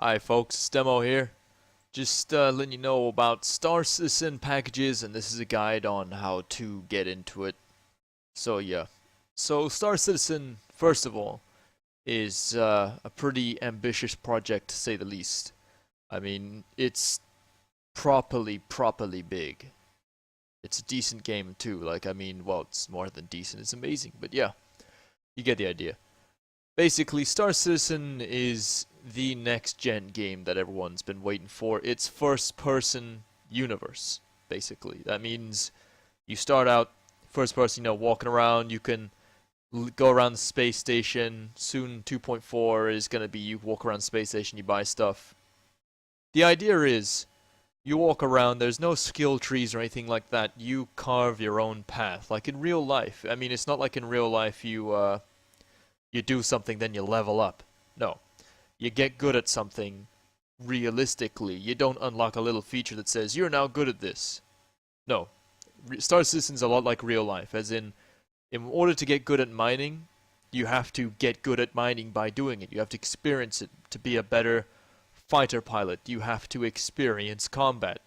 Hi folks, it's Demo here. Just letting you know about Star Citizen packages, and this is a guide on how to get into it. So yeah, so Star Citizen, first of all, is a pretty ambitious project to say the least. I mean, it's properly big. It's a decent game too. Like, I mean, well, it's more than decent, it's amazing, but yeah, you get the idea. Basically, Star Citizen is the next gen game that everyone's been waiting for. It's first person universe, basically. That means you start out first person, walking around. You can go around the space station. Soon 2.4 is going to be you walk around the space station, you buy stuff. The idea is you walk around, there's no skill trees or anything like that. You carve your own path, like in real life. I mean, it's not like in real life you do something, then you level up. No. You get good at something realistically. You don't unlock a little feature that says, you're now good at this. No. Star Citizen's a lot like real life, as in order to get good at mining, you have to get good at mining by doing it. You have to experience it. To be a better fighter pilot, you have to experience combat.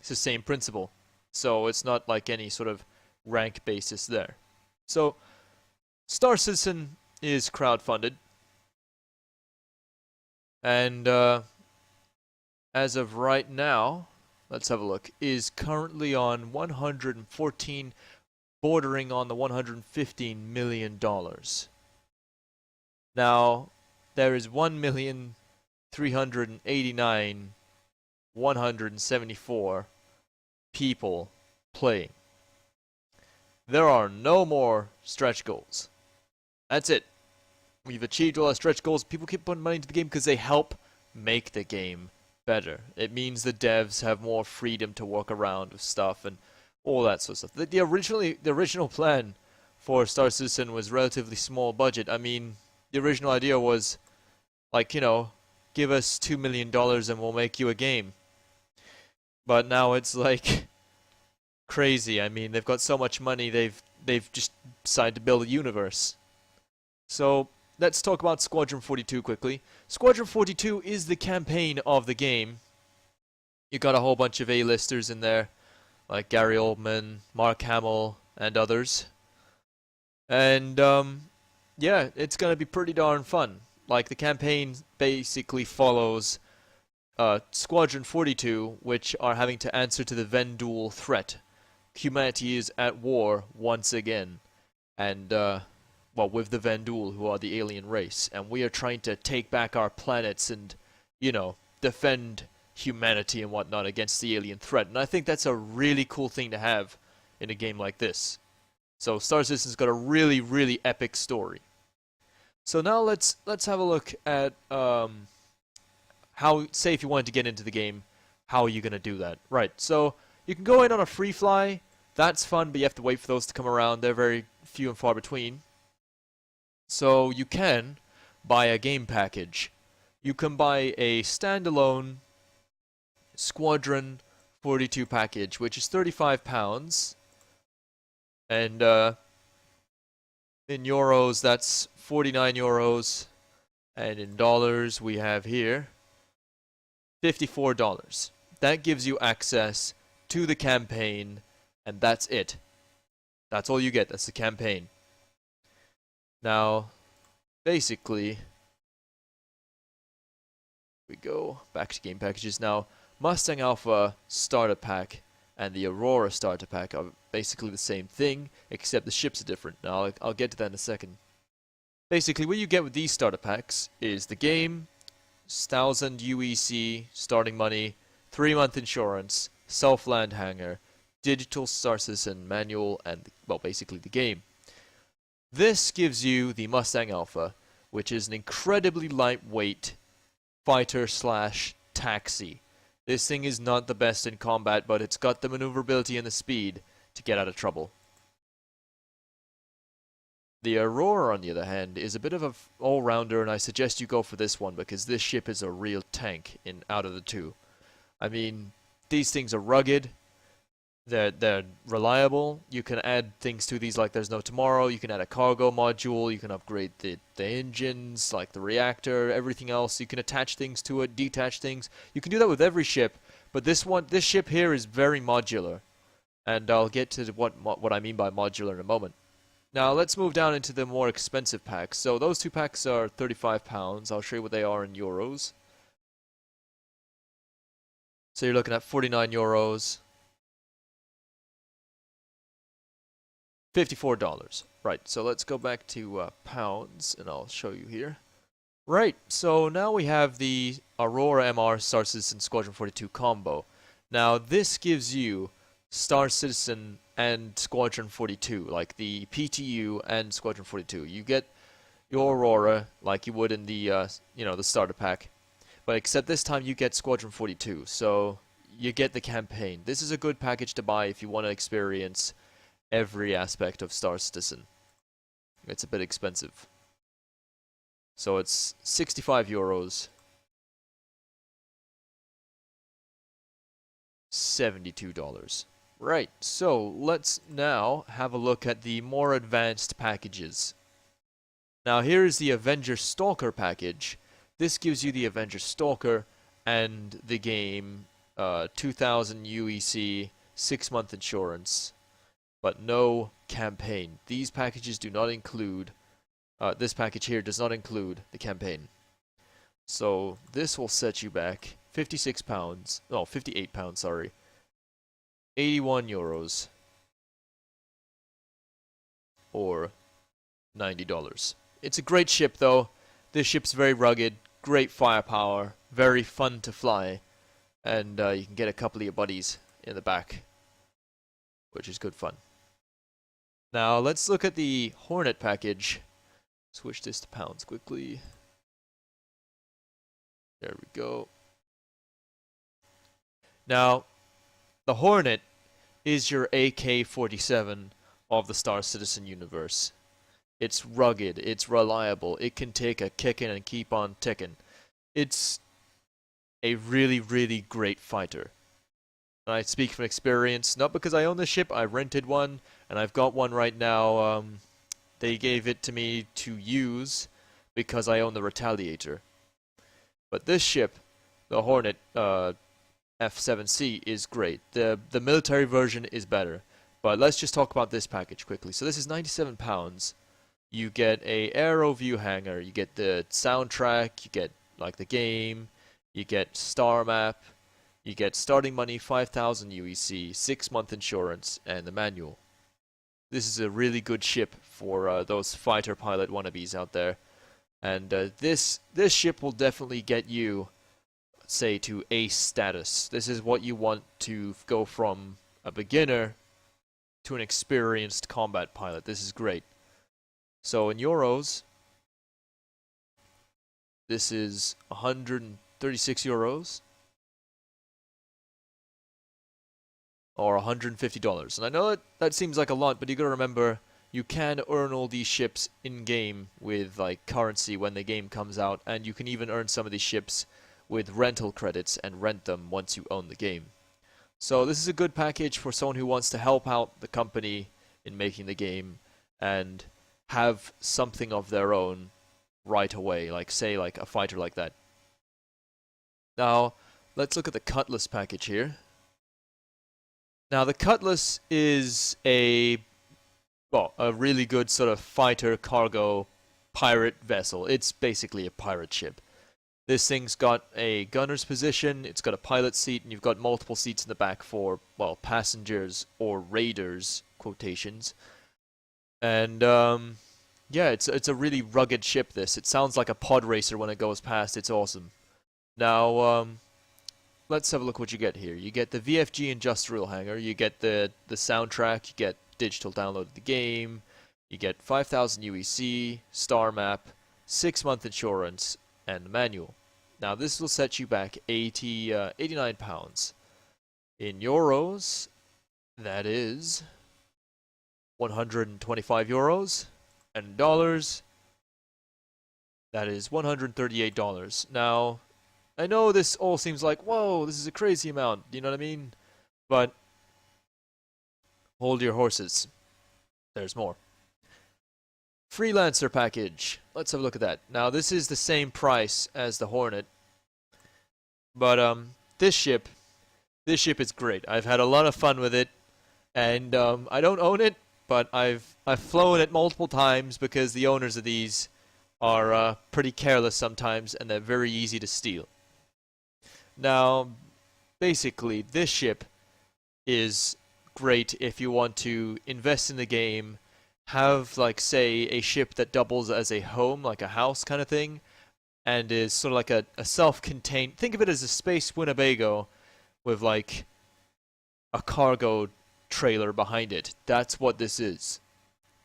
It's the same principle. So it's not like any sort of rank basis there. So, Star Citizen is crowdfunded, and as of right now, let's have a look, is currently on 114, bordering on the $115 million. Now, there is 1,389,174 people playing. There are no more stretch goals. That's it. We've achieved all our stretch goals. People keep putting money into the game because they help make the game better. It means the devs have more freedom to work around with stuff and all that sort of stuff. The original plan for Star Citizen was relatively small budget. I mean, the original idea was like, give us $2 million and we'll make you a game. But now it's like crazy. I mean, they've got so much money, they've just decided to build a universe. So let's talk about Squadron 42 quickly. Squadron 42 is the campaign of the game. You got a whole bunch of A-listers in there, like Gary Oldman, Mark Hamill, and others. And yeah, it's gonna be pretty darn fun. Like, the campaign basically follows Squadron 42, which are having to answer to the Vendul threat. Humanity is at war once again, and well, with the Vendul, who are the alien race, and we are trying to take back our planets and, defend humanity and whatnot against the alien threat. And I think that's a really cool thing to have in a game like this. So Star Citizen's got a really epic story. So now let's have a look at how, say if you wanted to get into the game, how are you gonna do that? Right. So you can go in on a free fly. That's fun, but you have to wait for those to come around. They're very few and far between. So you can buy a game package. You can buy a standalone Squadron 42 package, which is £35. And in euros, that's 49 euros. And in dollars, we have here $54. That gives you access to the campaign, and that's it. That's all you get. That's the campaign. Now, basically, we go back to game packages. Now, Mustang Alpha Starter Pack and the Aurora Starter Pack are basically the same thing, except the ships are different. Now, I'll get to that in a second. Basically, what you get with these starter packs is the game, 1,000 UEC starting money, 3-month insurance, self-land hangar, digital Star Citizen manual, and, well, basically the game. This gives you the Mustang Alpha, which is an incredibly lightweight fighter/taxi. This thing is not the best in combat, but it's got the maneuverability and the speed to get out of trouble. The Aurora, on the other hand, is a bit of an all-rounder, and I suggest you go for this one because this ship is a real tank out of the two. I mean, these things are rugged. They're reliable. You can add things to these like there's no tomorrow. You can add a cargo module. You can upgrade the engines, like the reactor, everything else. You can attach things to it, detach things. You can do that with every ship. But this ship here is very modular, and I'll get to what I mean by modular in a moment. Now let's move down into the more expensive packs. So those two packs are £35. I'll show you what they are in euros. So you're looking at 49 euros. $54. Right, so let's go back to pounds, and I'll show you here. Right, so now we have the Aurora MR Star Citizen Squadron 42 combo. Now this gives you Star Citizen and Squadron 42, like the PTU and Squadron 42. You get your Aurora like you would in the the starter pack, but except this time you get Squadron 42. So you get the campaign. This is a good package to buy if you want to experience every aspect of Star Citizen. It's a bit expensive. So it's 65 euros. $72. Right, so let's now have a look at the more advanced packages. Now here is the Avenger Stalker package. This gives you the Avenger Stalker and the game 2000 UEC, 6-month insurance, but no campaign. These packages do not include, this package here does not include the campaign. So this will set you back £56, no, £58, sorry. 81 euros. Or $90. It's a great ship though. This ship's very rugged, great firepower, very fun to fly, and you can get a couple of your buddies in the back, which is good fun. Now let's look at the Hornet package. Switch this to pounds quickly. There we go. Now, the Hornet is your AK-47 of the Star Citizen universe. It's rugged, it's reliable, it can take a kicking and keep on ticking. It's a really, really great fighter. I speak from experience, not because I own the ship, I rented one, and I've got one right now. They gave it to me to use because I own the Retaliator. But this ship, the Hornet F7C, is great. The military version is better. But let's just talk about this package quickly. So this is £97. You get a aero view hangar, you get the soundtrack, you get like the game, you get star map, you get starting money 5,000 UEC, 6-month insurance, and the manual. This is a really good ship for those fighter pilot wannabes out there. And this ship will definitely get you, say, to ace status. This is what you want to go from a beginner to an experienced combat pilot. This is great. So in euros, this is 136 euros. Or $150. And I know that seems like a lot, but you gotta remember, you can earn all these ships in-game with like currency when the game comes out, and you can even earn some of these ships with rental credits and rent them once you own the game. So this is a good package for someone who wants to help out the company in making the game and have something of their own right away, like say like a fighter like that. Now, let's look at the Cutlass package here. Now the Cutlass is a really good sort of fighter cargo pirate vessel. It's basically a pirate ship. This thing's got a gunner's position, it's got a pilot seat, and you've got multiple seats in the back for, well, passengers or raiders, quotations. And yeah, it's a really rugged ship, this. It sounds like a pod racer when it goes past. It's awesome. Now, let's have a look what you get here. You get the VFG industrial hangar, you get the soundtrack, you get digital download of the game, you get 5,000 UEC, star map, 6-month insurance, and the manual. Now this will set you back 89 pounds. In euros, that is 125 euros, and in dollars, that is $138. Now, I know this all seems like, whoa, this is a crazy amount, you know what I mean? But Hold your horses. There's more. Freelancer package. Let's have a look at that. Now this is the same price as the Hornet, but this ship is great. I've had a lot of fun with it, and I don't own it, but I've flown it multiple times because the owners of these are pretty careless sometimes, and they're very easy to steal. Now, basically, this ship is great if you want to invest in the game, have, like, say, a ship that doubles as a home, like a house kind of thing, and is sort of like a self-contained. Think of it as a space Winnebago with, like, a cargo trailer behind it. That's what this is.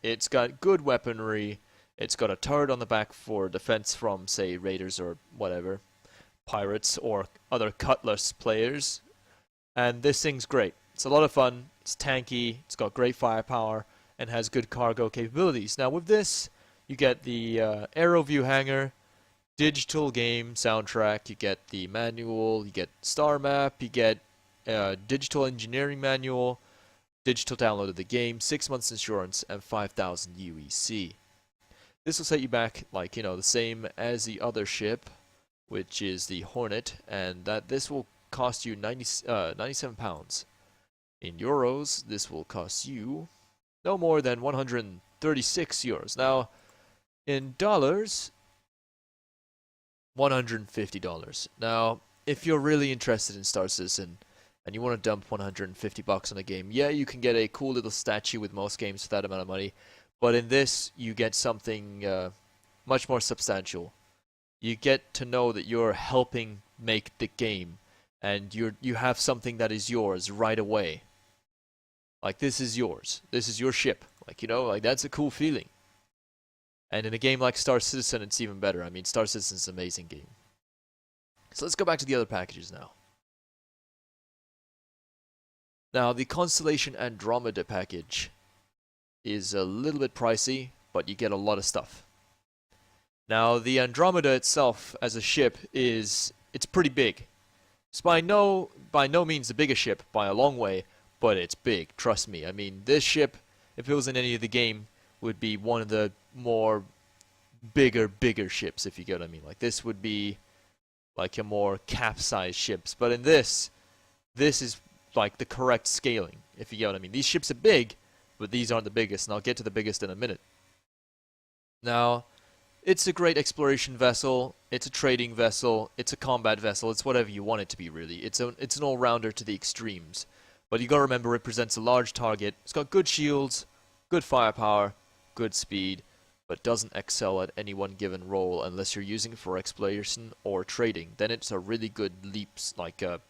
It's got good weaponry. It's got a turret on the back for defense from, say, raiders or whatever, pirates or other Cutlass players. And this thing's great. It's a lot of fun. It's tanky. It's got great firepower and has good cargo capabilities. Now with this, you get the AeroView hangar, digital game soundtrack, you get the manual, you get star map, you get digital engineering manual, digital download of the game, 6 months insurance, and 5,000 UEC. This will set you back, like, the same as the other ship, which is the Hornet, and that this will cost you 97 pounds. In euros, this will cost you no more than 136 euros. Now, in dollars, $150. Now, if you're really interested in Star Citizen and you want to dump 150 bucks on a game, yeah, you can get a cool little statue with most games for that amount of money, but in this, you get something much more substantial. You get to know that you're helping make the game, and you have something that is yours right away. Like, this is yours. This is your ship. Like, that's a cool feeling. And in a game like Star Citizen, it's even better. I mean, Star Citizen is an amazing game. So let's go back to the other packages now. Now, the Constellation Andromeda package is a little bit pricey, but you get a lot of stuff. Now, the Andromeda itself as a ship it's pretty big. It's by no means the biggest ship by a long way, but it's big, trust me. I mean, this ship, if it was in any of the game, would be one of the more bigger ships, if you get what I mean. Like, this would be like a more capsized ships, but in this is like the correct scaling, if you get what I mean. These ships are big, but these aren't the biggest, and I'll get to the biggest in a minute. Now, it's a great exploration vessel, it's a trading vessel, it's a combat vessel, it's whatever you want it to be, really. It's an all-rounder to the extremes. But you gotta remember, it presents a large target, it's got good shields, good firepower, good speed, but doesn't excel at any one given role unless you're using it for exploration or trading. Then it's a really good leaps, like a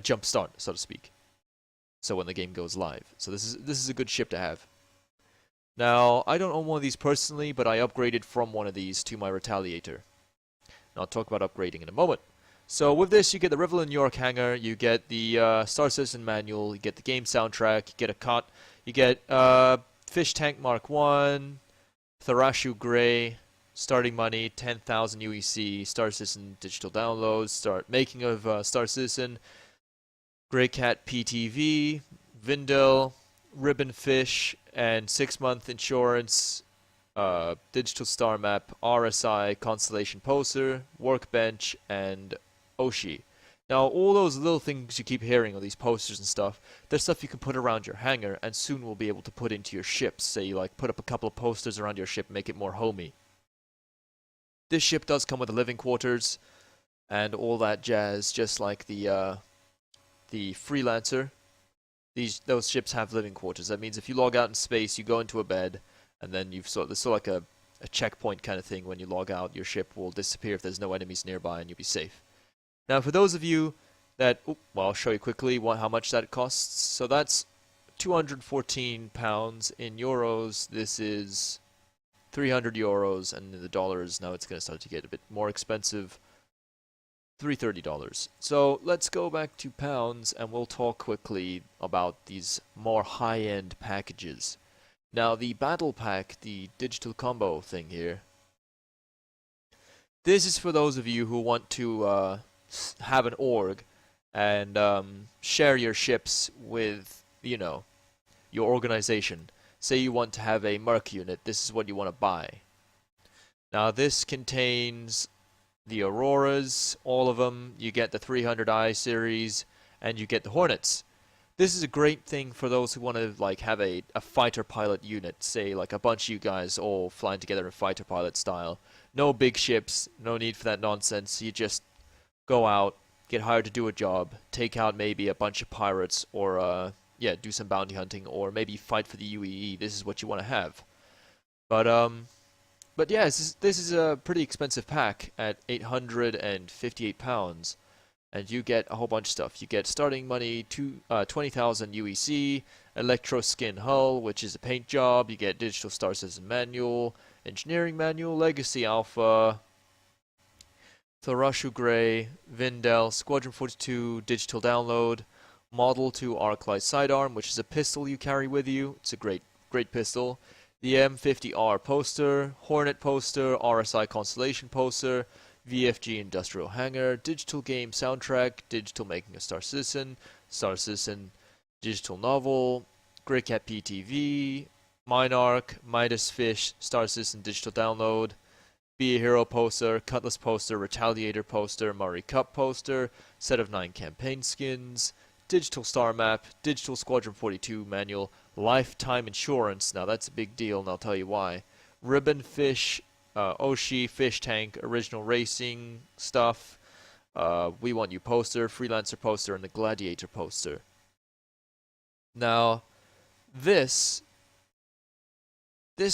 jump start, so to speak. So when the game goes live. So this is a good ship to have. Now, I don't own one of these personally, but I upgraded from one of these to my Retaliator. And I'll talk about upgrading in a moment. So with this, you get the Riverland York hangar, you get the Star Citizen manual, you get the game soundtrack, you get a cot, you get Fish Tank Mark 1, Tharashu Grey, starting money, 10,000 UEC, Star Citizen digital downloads, start making of Star Citizen, Grey Cat PTV, Vindel, Ribbon Fish, and 6-month insurance, digital star map, RSI, Constellation Poster, Workbench, and Oshi. Now, all those little things you keep hearing, all these posters and stuff, they're stuff you can put around your hangar, and soon we'll be able to put into your ships. Say you put up a couple of posters around your ship, make it more homey. This ship does come with the living quarters and all that jazz, just like the Freelancer. Those ships have living quarters. That means if you log out in space, you go into a bed, and then there's sort of like a checkpoint kind of thing. When you log out, your ship will disappear if there's no enemies nearby, and you'll be safe. Now, for those of you that, well, I'll show you quickly how much that costs. So that's 214 pounds in euros. This is 300 euros, and in the dollars, now it's going to start to get a bit more expensive. $330. So let's go back to pounds, and we'll talk quickly about these more high-end packages. Now, the battle pack, the digital combo thing here, this is for those of you who want to have an org and share your ships with, your organization. Say you want to have a Merc unit, this is what you want to buy. Now this contains the Auroras, all of them. You get the 300i series, and you get the Hornets. This is a great thing for those who want to like have a fighter pilot unit, say like a bunch of you guys all flying together in fighter pilot style. No big ships, no need for that nonsense. You just go out, get hired to do a job, take out maybe a bunch of pirates, or yeah, do some bounty hunting, or maybe fight for the UEE. This is what you want to have. But yeah, this is a pretty expensive pack at £858, and you get a whole bunch of stuff. You get starting money to 20,000 UEC, Electro Skin Hull, which is a paint job. You get Digital Star Citizen Manual, Engineering Manual, Legacy Alpha, Tharashu Grey, Vindel, Squadron 42 Digital Download, Model 2 Arclight Sidearm, which is a pistol you carry with you. It's a great pistol. The M50R poster, Hornet poster, RSI Constellation poster, VFG Industrial Hangar, Digital Game Soundtrack, Digital Making of Star Citizen Digital Novel, Greycat PTV, Minarch, Midas Fish, Star Citizen Digital Download, Be a Hero poster, Cutlass poster, Retaliator poster, Murray Cup poster, set of 9 campaign skins, Digital Star Map, Digital Squadron 42 Manual, Lifetime Insurance, now that's a big deal and I'll tell you why, Ribbon Fish, Oshi, Fish Tank, Original Racing stuff, We Want You poster, Freelancer poster, and the Gladiator poster. Now, this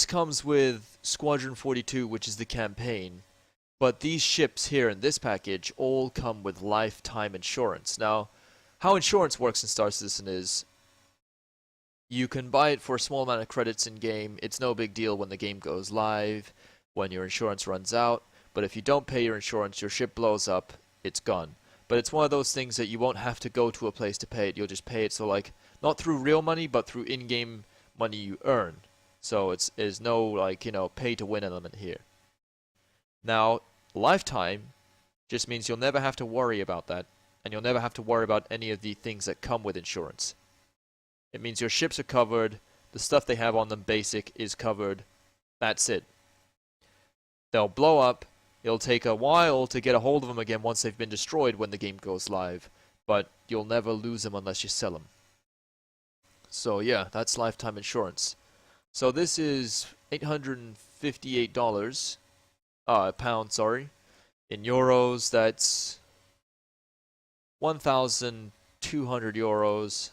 comes with Squadron 42, which is the campaign, but these ships here in this package all come with lifetime insurance. Now, how insurance works in Star Citizen is you can buy it for a small amount of credits in game. It's no big deal when the game goes live, when your insurance runs out, but if you don't pay your insurance, your ship blows up, it's gone. But it's one of those things that you won't have to go to a place to pay it. You'll just pay it, so like, not through real money, but through in-game money you earn. So there's no, like, you know, pay-to-win element here. Now, lifetime just means you'll never have to worry about that, and you'll never have to worry about any of the things that come with insurance. It means your ships are covered, the stuff they have on them basic is covered, that's it. They'll blow up, it'll take a while to get a hold of them again once they've been destroyed when the game goes live, but you'll never lose them unless you sell them. So yeah, that's lifetime insurance. So this is $858, pounds, sorry. In euros, that's 1,200 euros.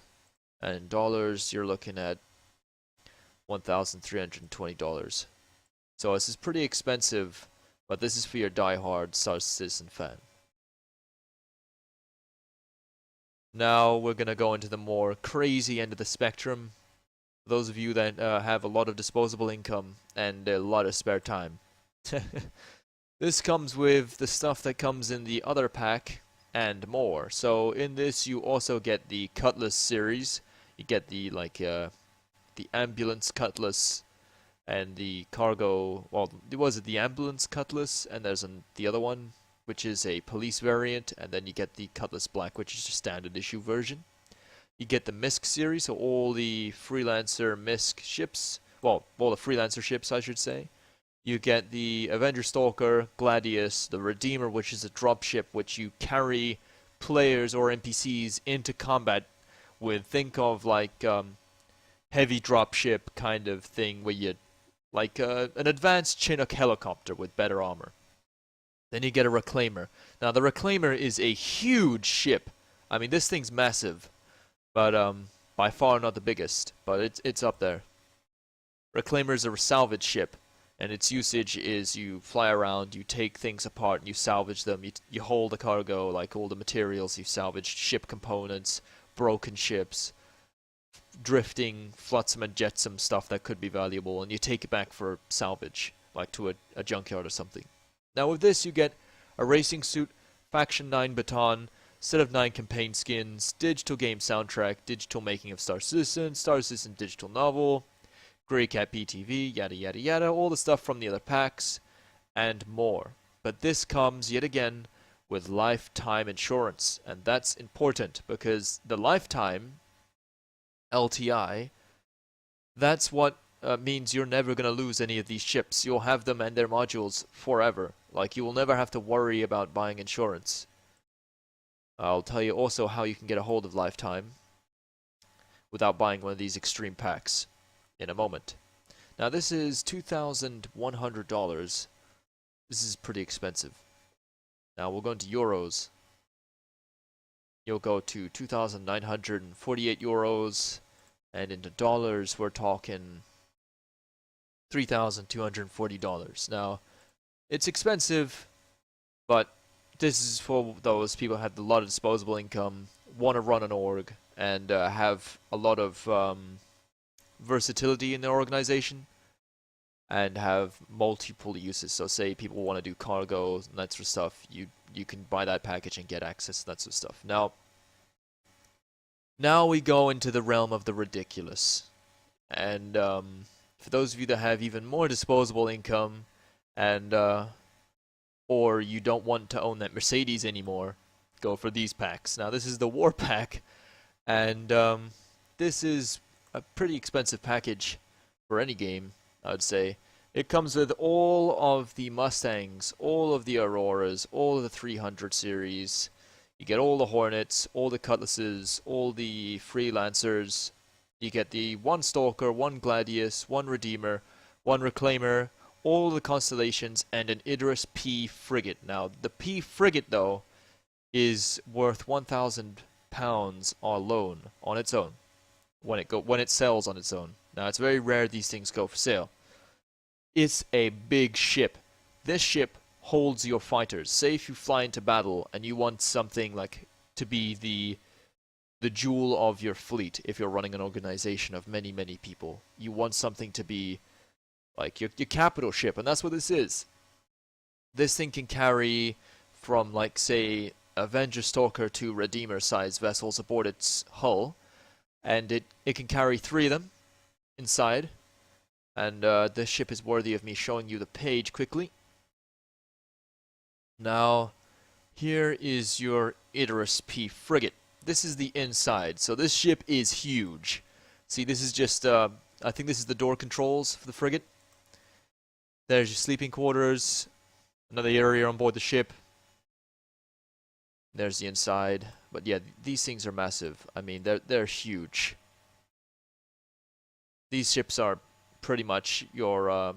And in dollars, you're looking at $1,320. So this is pretty expensive, but this is for your die-hard Star Citizen fan. Now we're going to go into the more crazy end of the spectrum. Those of you that have a lot of disposable income and a lot of spare time. This comes with the stuff that comes in the other pack and more. So in this you also get the Cutlass series. You get the the ambulance Cutlass and the cargo, well, was it the ambulance Cutlass, and there's the other one which is a police variant, and then you get the Cutlass Black, which is a standard issue version. You get the MISC series, so all the Freelancer MISC ships, well, all the Freelancer ships I should say. You get the Avenger Stalker, Gladius, the Redeemer, which is a dropship which you carry players or NPCs into combat with. Think of like heavy dropship kind of thing where you like an advanced Chinook helicopter with better armor. Then you get a Reclaimer. Now the Reclaimer is a huge ship. I mean, this thing's massive, but by far not the biggest, but it's up there. Reclaimer is a salvage ship, and its usage is you fly around, you take things apart, and you salvage them. You hold the cargo, like all the materials you've salvaged, ship components, broken ships, drifting, flotsam and jetsam stuff that could be valuable, and you take it back for salvage, like to a junkyard or something. Now with this you get a racing suit, Faction 9 baton, set of 9 campaign skins, digital game soundtrack, digital making of Star Citizen digital novel, Greycat PTV, yada yada yada, all the stuff from the other packs, and more. But this comes, yet again, with lifetime insurance, and that's important, because the lifetime LTI That's what means you're never going to lose any of these ships. You'll have them and their modules forever. Like, you will never have to worry about buying insurance. I'll tell you also how you can get a hold of Lifetime without buying one of these extreme packs in a moment. Now, this is $2,100. This is pretty expensive. Now, we'll go into euros. You'll go to 2,948 euros. And into dollars, we're talking $3,240. Now, it's expensive, but this is for those people who have a lot of disposable income, want to run an org, and have a lot of versatility in their organization, and have multiple uses. So say people want to do cargo and that sort of stuff, you can buy that package and get access to that sort of stuff. Now we go into the realm of the ridiculous. And for those of you that have even more disposable income, and or you don't want to own that Mercedes anymore, go for these packs. Now this is the War Pack, and this is a pretty expensive package for any game, I would say. It comes with all of the Mustangs, all of the Auroras, all of the 300 series. You get all the Hornets, all the Cutlasses, all the Freelancers. You get the one Stalker, one Gladius, one Redeemer, one Reclaimer, all the Constellations, and an Idris P frigate. Now, the P frigate, though, is worth £1,000 alone, on its own, when it sells on its own. Now, it's very rare these things go for sale. It's a big ship. This ship holds your fighters. Say if you fly into battle and you want something like to be the jewel of your fleet, if you're running an organization of many people, you want something to be like your capital ship, and that's what this is. This thing can carry from, like, say, Avenger Stalker to Redeemer size vessels aboard its hull, and it can carry 3 of them inside. And this ship is worthy of me showing you the page quickly. Now, here is your Idris P frigate. This is the inside, so this ship is huge. See, this is just, I think this is the door controls for the frigate. There's your sleeping quarters, another area on board the ship. There's the inside, but yeah, these things are massive. I mean, they're huge. These ships are pretty much your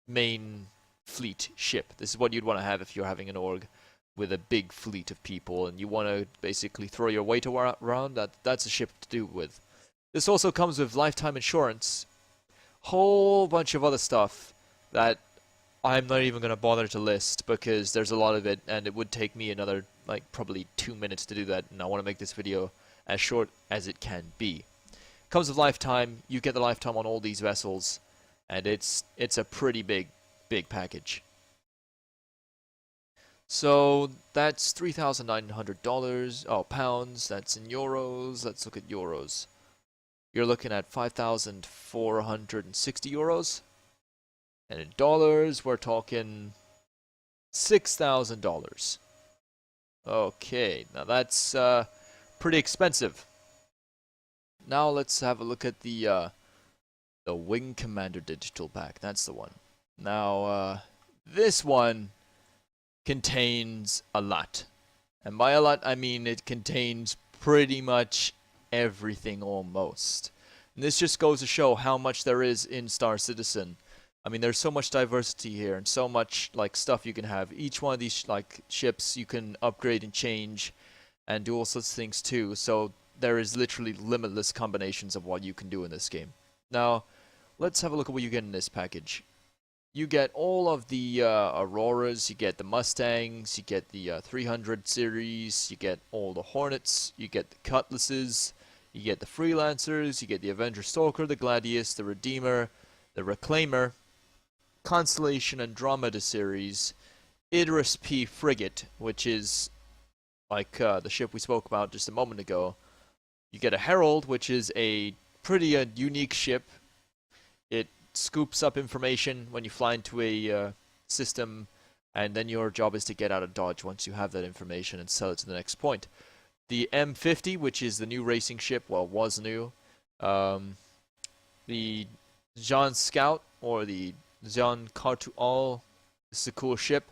main fleet ship. This is what you'd want to have if you're having an org with a big fleet of people and you want to basically throw your weight around. That's a ship to do with. This also comes with lifetime insurance, whole bunch of other stuff that I'm not even going to bother to list because there's a lot of it and it would take me another like probably 2 minutes to do that, and I want to make this video as short as it can be. Comes with lifetime. You get the lifetime on all these vessels, and it's a pretty big package. So that's $3,900. Oh, pounds. That's in euros. Let's look at euros. You're looking at 5,460 euros, and in dollars, we're talking $6,000. Okay, now that's pretty expensive. Now let's have a look at the Wing Commander Digital Pack. That's the one. Now, this one contains a lot. And by a lot, I mean it contains pretty much everything almost. And this just goes to show how much there is in Star Citizen. I mean, there's so much diversity here and so much like stuff you can have. Each one of these like ships you can upgrade and change and do all sorts of things too. So there is literally limitless combinations of what you can do in this game. Now, let's have a look at what you get in this package. You get all of the Auroras, you get the Mustangs, you get the 300 series, you get all the Hornets, you get the Cutlasses, you get the Freelancers, you get the Avenger Stalker, the Gladius, the Redeemer, the Reclaimer, Constellation Andromeda series, Idris P frigate, which is like the ship we spoke about just a moment ago. You get a Herald, which is a pretty unique ship. It scoops up information when you fly into a system, and then your job is to get out of dodge once you have that information and sell it to the next point. The M50, which is the new racing ship, well, was new. the Jean Scout, or the Jean Cartual. This is a cool ship.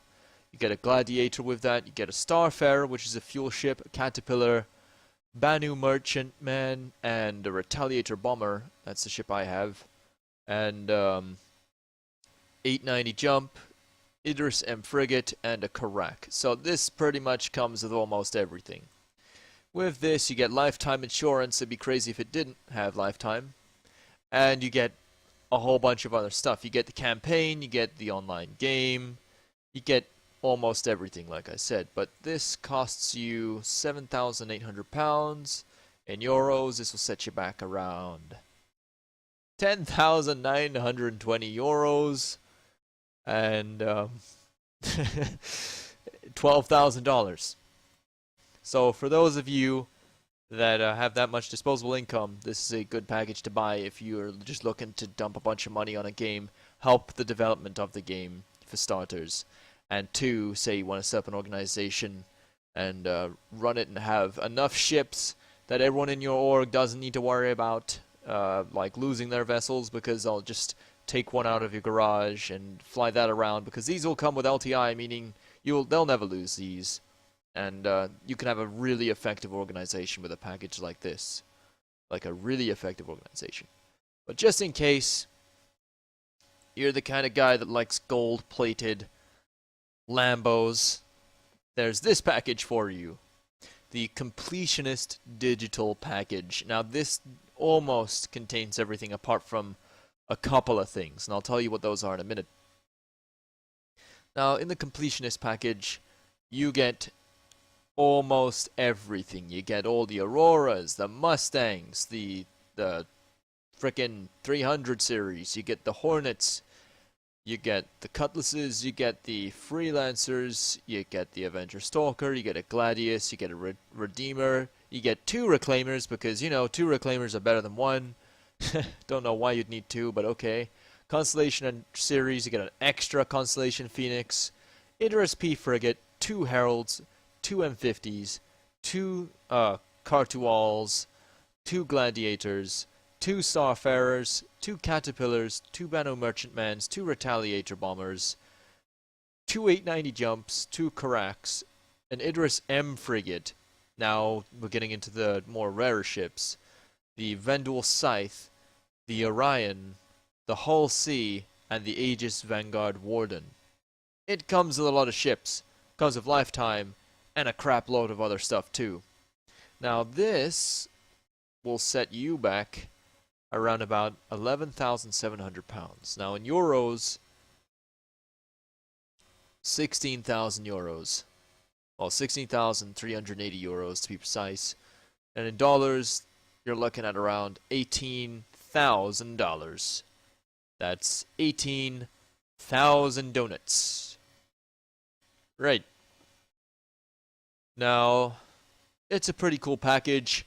You get a Gladiator with that. You get a Starfarer, which is a fuel ship, a Caterpillar, Banu Merchantman, and a Retaliator Bomber. That's the ship I have. And 890 Jump, Idris M Frigate, and a Karak. So this pretty much comes with almost everything. With this, you get lifetime insurance. It'd be crazy if it didn't have lifetime. And you get a whole bunch of other stuff. You get the campaign, you get the online game, you get almost everything, like I said. But this costs you £7,800. In euros, this will set you back around 10,920 euros. And $12,000. So for those of you that have that much disposable income, this is a good package to buy if you're just looking to dump a bunch of money on a game, help the development of the game for starters, and two, say you want to set up an organization and run it and have enough ships that everyone in your org doesn't need to worry about like losing their vessels, because they'll just take one out of your garage and fly that around, because these will come with LTI, meaning they'll never lose these. And you can have a really effective organization with a package like this. Like a really effective organization. But just in case you're the kind of guy that likes gold-plated Lambos, there's this package for you. The Completionist Digital Package. Now this almost contains everything apart from a couple of things, and I'll tell you what those are in a minute. Now in the Completionist Package, you get almost everything. You get all the Auroras, the Mustangs, the frickin' 300 series, you get the Hornets, you get the Cutlasses, you get the Freelancers, you get the Avenger Stalker, you get a Gladius, you get a Redeemer, you get 2 Reclaimers, because, you know, 2 Reclaimers are better than 1. Don't know why you'd need 2, but okay. Constellation and series, you get an extra Constellation Phoenix, Idris P Frigate, 2 Heralds, 2 M50s, 2 Cartuals, 2 Gladiators, 2 Starfarers, 2 Caterpillars, 2 Banu Merchantmans, 2 Retaliator Bombers, 2 890 Jumps, 2 Karaks, an Idris M Frigate. Now we're getting into the more rarer ships. The Vendul Scythe, the Orion, the Hull Sea, and the Aegis Vanguard Warden. It comes with a lot of ships. Comes with lifetime, and a crap load of other stuff too. Now this will set you back around about £11,700. Now in euros, 16,000 euros. Well, 16,380 euros to be precise. And in dollars, you're looking at around $18,000. That's 18,000 donuts. Right. Now, it's a pretty cool package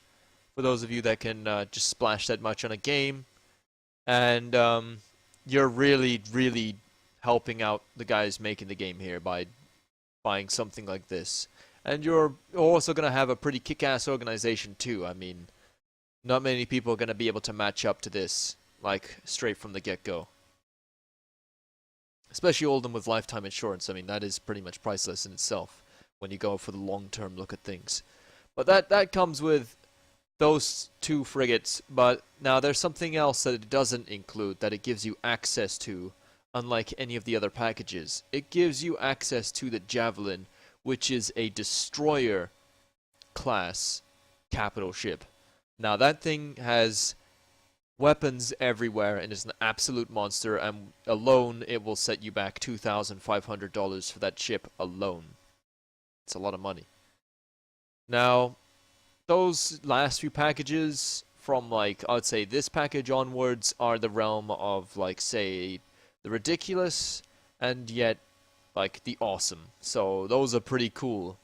for those of you that can just splash that much on a game. And you're really, really helping out the guys making the game here by buying something like this. And you're also going to have a pretty kick-ass organization too. I mean, not many people are going to be able to match up to this, like, straight from the get-go. Especially all of them with lifetime insurance. I mean, that is pretty much priceless in itself when you go for the long-term look at things. But that comes with those 2 frigates. But now there's something else that it doesn't include, that it gives you access to, unlike any of the other packages. It gives you access to the Javelin, which is a destroyer class capital ship. Now that thing has weapons everywhere and is an absolute monster, and alone it will set you back $2,500 for that ship alone. It's a lot of money. Now, those last few packages from, like, I'd say this package onwards are the realm of, like, say, the ridiculous and yet, like, the awesome. So those are pretty cool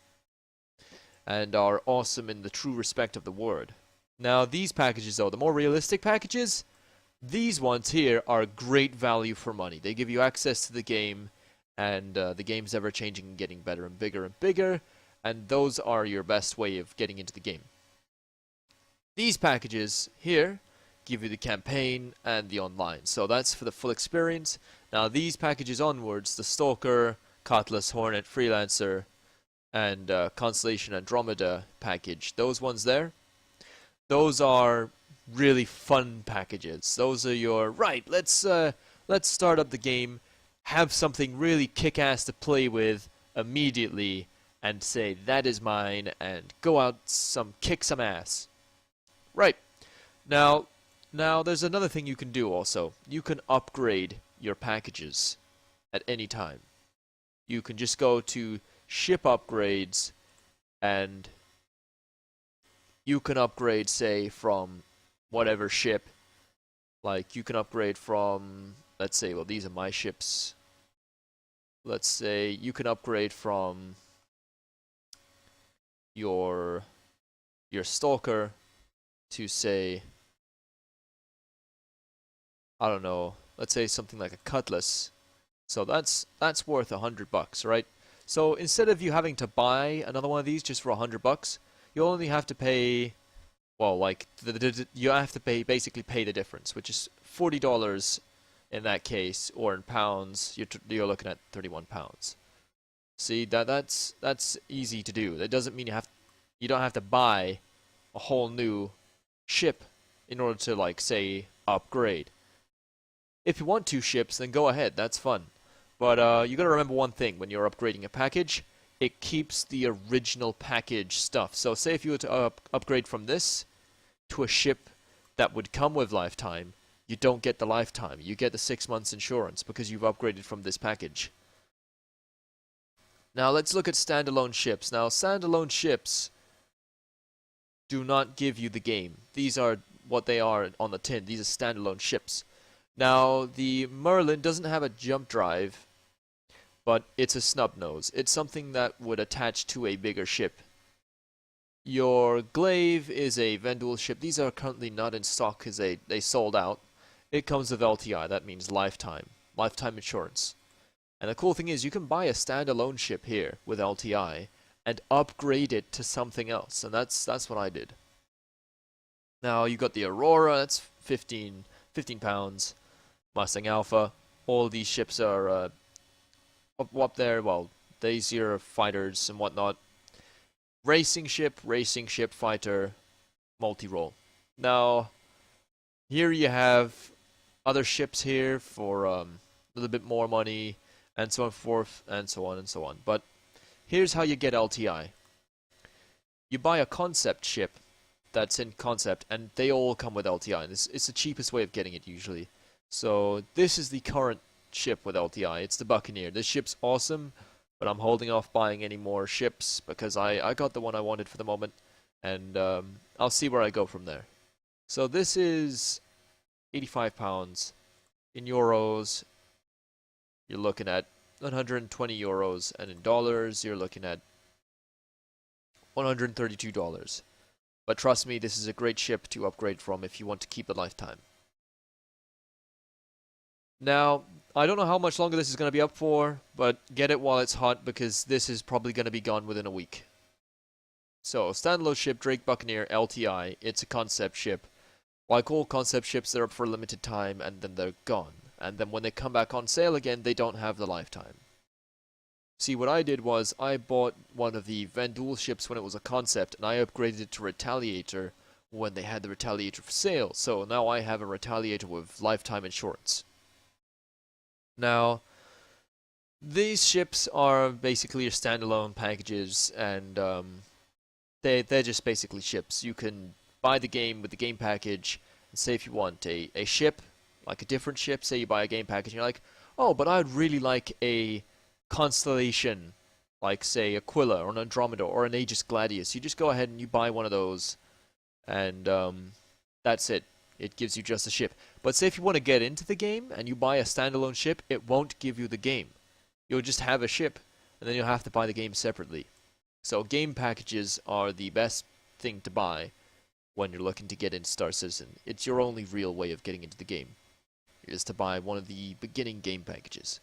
and are awesome in the true respect of the word. Now, these packages, though, the more realistic packages, these ones here are great value for money. They give you access to the game, and the game's ever-changing and getting better and bigger, and those are your best way of getting into the game. These packages here give you the campaign and the online. So that's for the full experience. Now these packages onwards, the Stalker, Cutlass, Hornet, Freelancer, and Constellation Andromeda package, those ones there, those are really fun packages. Those are your, right, let's start up the game, have something really kick-ass to play with immediately, and say, that is mine, and go out kick some ass. Right. Now there's another thing you can do also. You can upgrade your packages at any time. You can just go to ship upgrades, and you can upgrade, say, from whatever ship. Like, you can upgrade from, let's say, well, these are my ships. Let's say you can upgrade from your Stalker to, say, I don't know, let's say something like a Cutlass. So that's worth $100, right? So instead of you having to buy another one of these just for $100, you only have to pay, well, like you have to basically pay the difference, which is $40 in that case, or in pounds, you're looking at 31 pounds. See, that's easy to do. That doesn't mean you don't have to buy a whole new ship in order to, like, say, upgrade. If you want 2 ships, then go ahead. That's fun. But you gotta remember one thing when you're upgrading a package. It keeps the original package stuff. So say if you were to upgrade from this to a ship that would come with lifetime, you don't get the lifetime. You get the 6 months insurance because you've upgraded from this package. Now let's look at standalone ships. Now standalone ships do not give you the game. These are what they are on the tin. These are standalone ships. Now the Merlin doesn't have a jump drive, but it's a snub nose. It's something that would attach to a bigger ship. Your Glaive is a Vendul ship. These are currently not in stock because they sold out. It comes with LTI. That means lifetime insurance. And the cool thing is you can buy a standalone ship here with LTI and upgrade it to something else. And that's what I did. Now you got the Aurora. That's 15 pounds. Mustang Alpha. All these ships are up there. Well, these are fighters and whatnot. Racing ship, fighter, multi-role. Now, here you have other ships here for a little bit more money, and so on forth, and so on and so on. But here's how you get LTI. You buy a concept ship that's in concept, and they all come with LTI. And it's the cheapest way of getting it usually. So this is the current ship with LTI. It's the Buccaneer. This ship's awesome, but I'm holding off buying any more ships because I got the one I wanted for the moment, and I'll see where I go from there. So this is 85 pounds. In euros, you're looking at 120 euros, and in dollars, you're looking at $132. But trust me, this is a great ship to upgrade from if you want to keep a lifetime. Now, I don't know how much longer this is going to be up for, but get it while it's hot because this is probably going to be gone within a week. So, standalone ship, Drake Buccaneer, LTI. It's a concept ship. Like all concept ships, they're up for a limited time and then they're gone. And then when they come back on sale again, they don't have the lifetime. See, what I did was I bought one of the Vendul ships when it was a concept, and I upgraded it to Retaliator when they had the Retaliator for sale. So now I have a Retaliator with lifetime insurance. Now, these ships are basically your standalone packages, and they're just basically ships. You can buy the game with the game package, and say if you want a ship, like a different ship, say you buy a game package, and you're like, oh, but I'd really like a Constellation, like say Aquila or an Andromeda or an Aegis Gladius. You just go ahead and you buy one of those, and that's it. It gives you just a ship. But say if you want to get into the game and you buy a standalone ship, it won't give you the game. You'll just have a ship, and then you'll have to buy the game separately. So game packages are the best thing to buy when you're looking to get into Star Citizen. It's your only real way of getting into the game, is to buy one of the beginning game packages.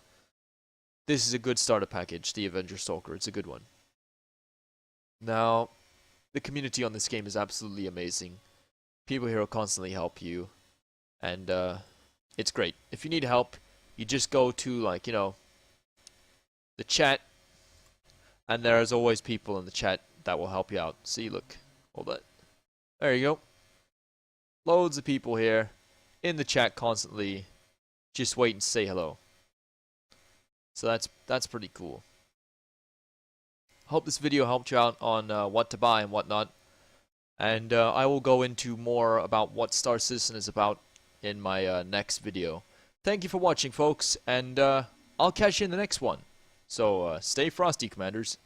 This is a good starter package, the Avenger Stalker. It's a good one. Now, the community on this game is absolutely amazing. People here will constantly help you. and it's great. If you need help, you just go to, like, the chat, and there's always people in the chat that will help you out. See, look, hold that. There you go. Loads of people here in the chat constantly, just waiting to say hello. So that's pretty cool. Hope this video helped you out on what to buy and whatnot. And I will go into more about what Star Citizen is about in my next video. Thank you for watching, folks, and I'll catch you in the next one. So stay frosty, Commanders.